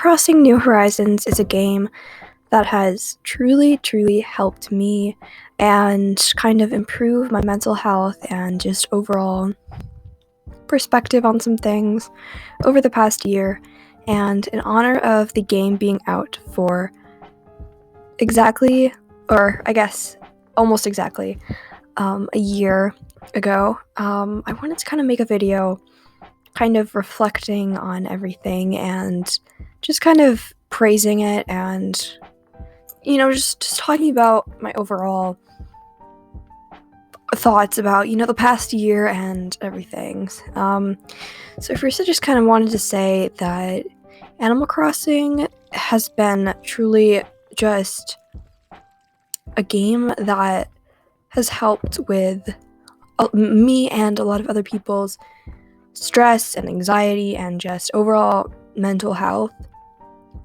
Crossing New Horizons is a game that has truly helped me and kind of improve my mental health and just overall perspective on some things over the past year. And in honor of the game being out for exactly, or I guess almost exactly, a year ago, I wanted to kind of make a video kind of reflecting on everything and just kind of praising it and, just talking about my overall thoughts about, the past year and everything. So first I just kind of wanted to say that Animal Crossing has been truly just a game that has helped with me and a lot of other people's stress and anxiety and just overall mental health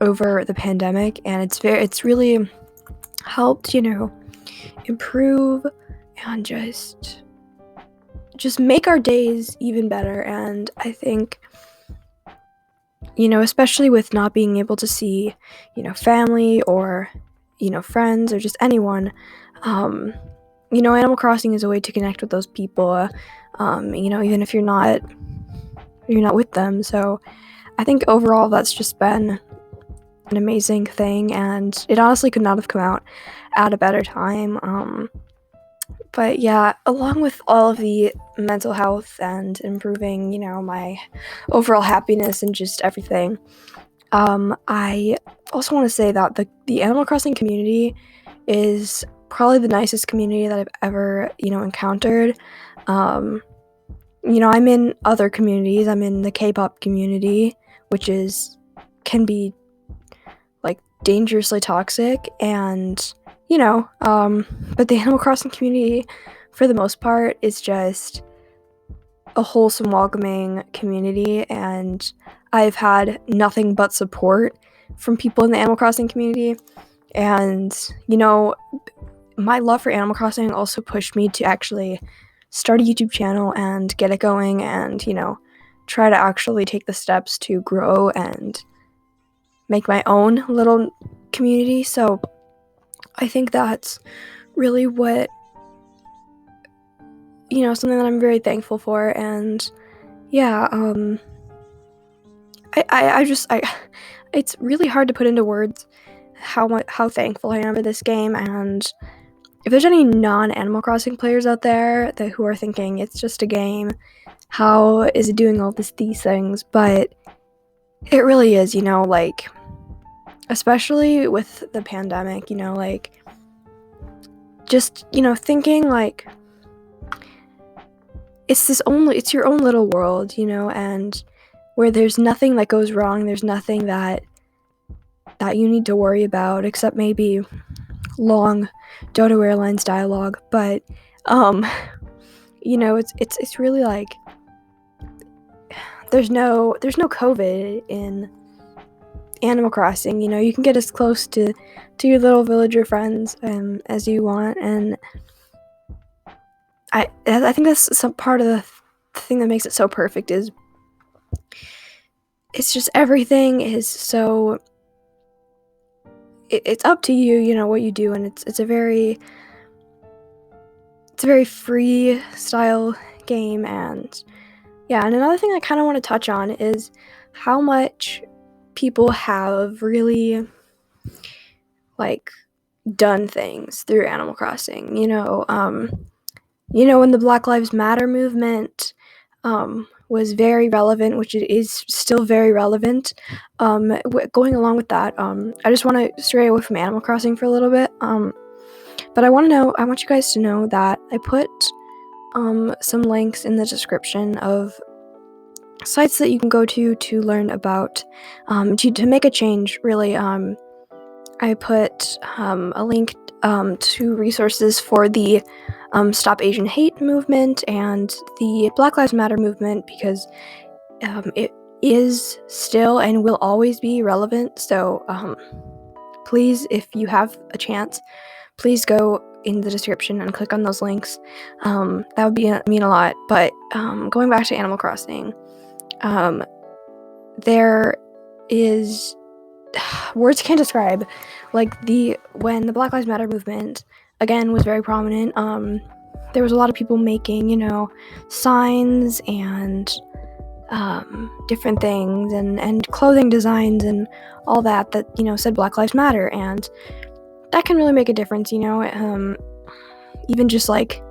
over the pandemic, and it's really helped, improve and just make our days even better. And I think, especially with not being able to see, family or, friends or just anyone, Animal Crossing is a way to connect with those people, even if you're not with them. So I think overall that's just been an amazing thing, and it honestly could not have come out at a better time. But yeah, along with all of the mental health and improving, my overall happiness and just everything, I also want to say that the Animal Crossing community is probably the nicest community that I've ever, encountered. I'm in other communities. I'm in the K-pop community, which can be like dangerously toxic, and but the Animal Crossing community, for the most part, is just a wholesome, welcoming community, and I've had nothing but support from people in the Animal Crossing community. And my love for Animal Crossing also pushed me to actually start a YouTube channel and get it going, and try to actually take the steps to grow and make my own little community. So I think that's really what, something that I'm very thankful for. And yeah, it's really hard to put into words how thankful I am for this game. And if there's any non-Animal Crossing players out there who are thinking it's just a game, how is it doing all these things? But it really is, especially with the pandemic, just, thinking it's your own little world, and where there's nothing that goes wrong, there's nothing that you need to worry about except maybe long Dodo Airlines dialogue. But it's really there's no COVID in Animal Crossing. You can get as close to your little villager friends as you want, and I think that's some part of the thing that makes it so perfect. Is it's just everything is so it's up to you, what you do, and it's a very free style game. And yeah, and another thing I kind of want to touch on is how much people have really done things through Animal Crossing. When the Black Lives Matter movement was very relevant, which it is still very relevant. Going along with that, I just want to stray away from Animal Crossing for a little bit. But I want you guys to know that I put some links in the description of sites that you can go to learn about, to make a change, really. I put a link to resources for the Stop Asian Hate movement and the Black Lives Matter movement, because it is still and will always be relevant. So please, if you have a chance, please go in the description and click on those links. That would mean a lot. But going back to Animal Crossing, there is words can't describe, like, when the Black Lives Matter movement again was very prominent. There was a lot of people making, signs and different things and clothing designs and all that said Black Lives Matter, and that can really make a difference. Even just like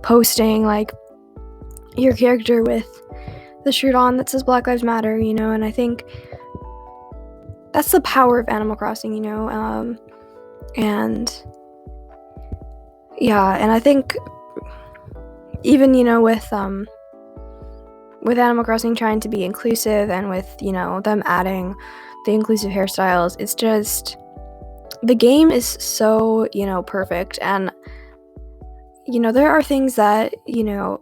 posting like your character with the shirt on that says Black Lives Matter, and I think that's the power of Animal Crossing, and yeah, and I think even, with Animal Crossing trying to be inclusive, and with, them adding the inclusive hairstyles, it's just, the game is so, perfect, and, there are things that,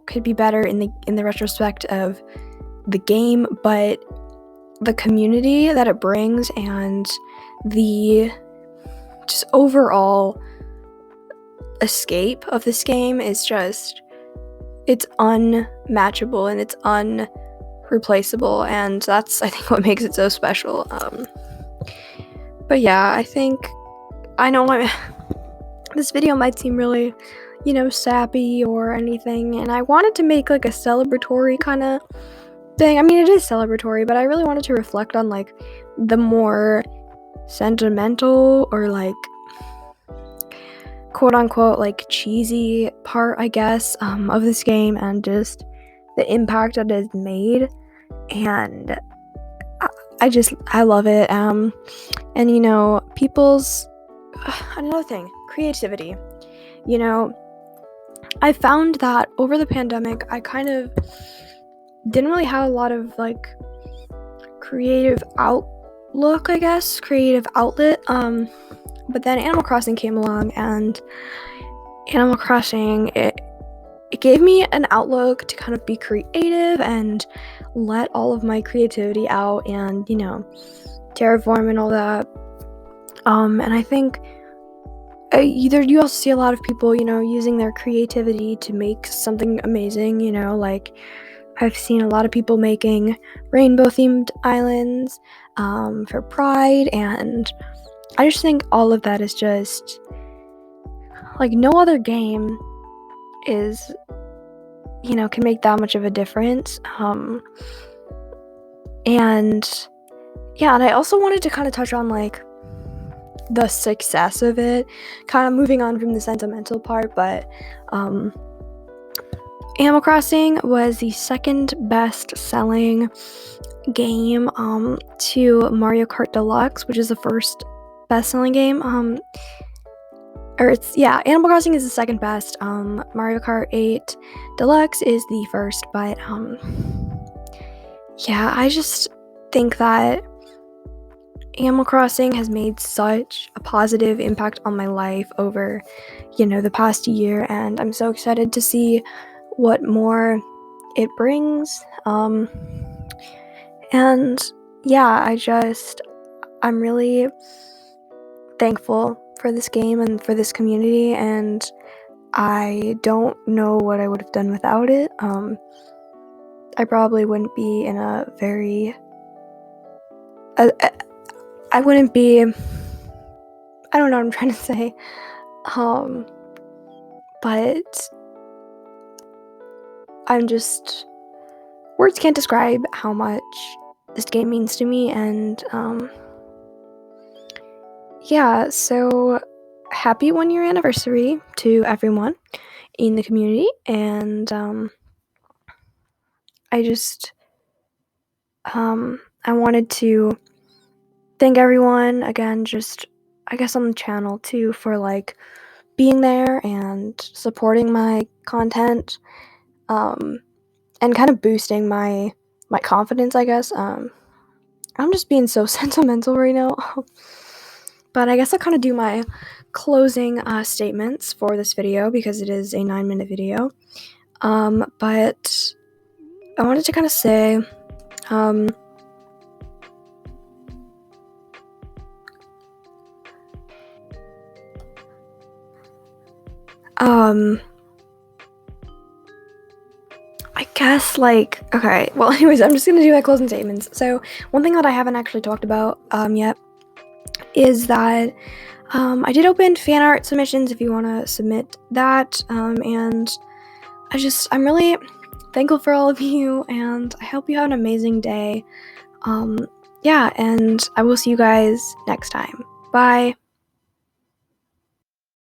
could be better in the retrospect of the game, but the community that it brings and the just overall escape of this game is just, it's unmatchable and it's unreplaceable, and that's, I think, what makes it so special. But yeah, I know this video might seem really, sappy or anything, and I wanted to make like a celebratory kind of thing. I mean, it is celebratory, but I really wanted to reflect on like the more sentimental or like quote unquote like cheesy part, I guess, of this game, and just the impact that it has made. And I love it. And people's another thing, creativity. I found that over the pandemic, I kind of didn't really have a lot of like creative outlook, I guess, creative outlet. But then Animal Crossing came along, and Animal Crossing, it gave me an outlook to kind of be creative and let all of my creativity out, and, terraform and all that. And I think you also see a lot of people, using their creativity to make something amazing, like I've seen a lot of people making rainbow-themed islands for Pride, and I just think all of that is just, like, no other game is, can make that much of a difference. And yeah, and I also wanted to kind of touch on, like, the success of it, kind of moving on from the sentimental part, but Animal Crossing was the second best selling game to Mario Kart Deluxe, which is the first best selling game. Animal Crossing is the second best. Mario Kart 8 Deluxe is the first, but yeah, I just think that Animal Crossing has made such a positive impact on my life over, the past year, and I'm so excited to see what more it brings. And yeah, I'm really thankful for this game and for this community, and I don't know what I would have done without it. I probably wouldn't be in a very I wouldn't be, I don't know what I'm trying to say, but I'm just, words can't describe how much this game means to me, and yeah, so happy 1-year anniversary to everyone in the community, and I wanted to thank everyone again, just I guess on the channel too, for like being there and supporting my content, and kind of boosting my confidence, I guess. I'm just being so sentimental right now. But I guess I'll kind of do my closing statements for this video, because it is a 9-minute video. But I wanted to kind of say, I guess, like, okay, well, anyways, I'm just gonna do my closing statements. So, one thing that I haven't actually talked about, yet, is that I did open fan art submissions if you want to submit that, and I'm really thankful for all of you, and I hope you have an amazing day. Yeah, and I will see you guys next time. Bye.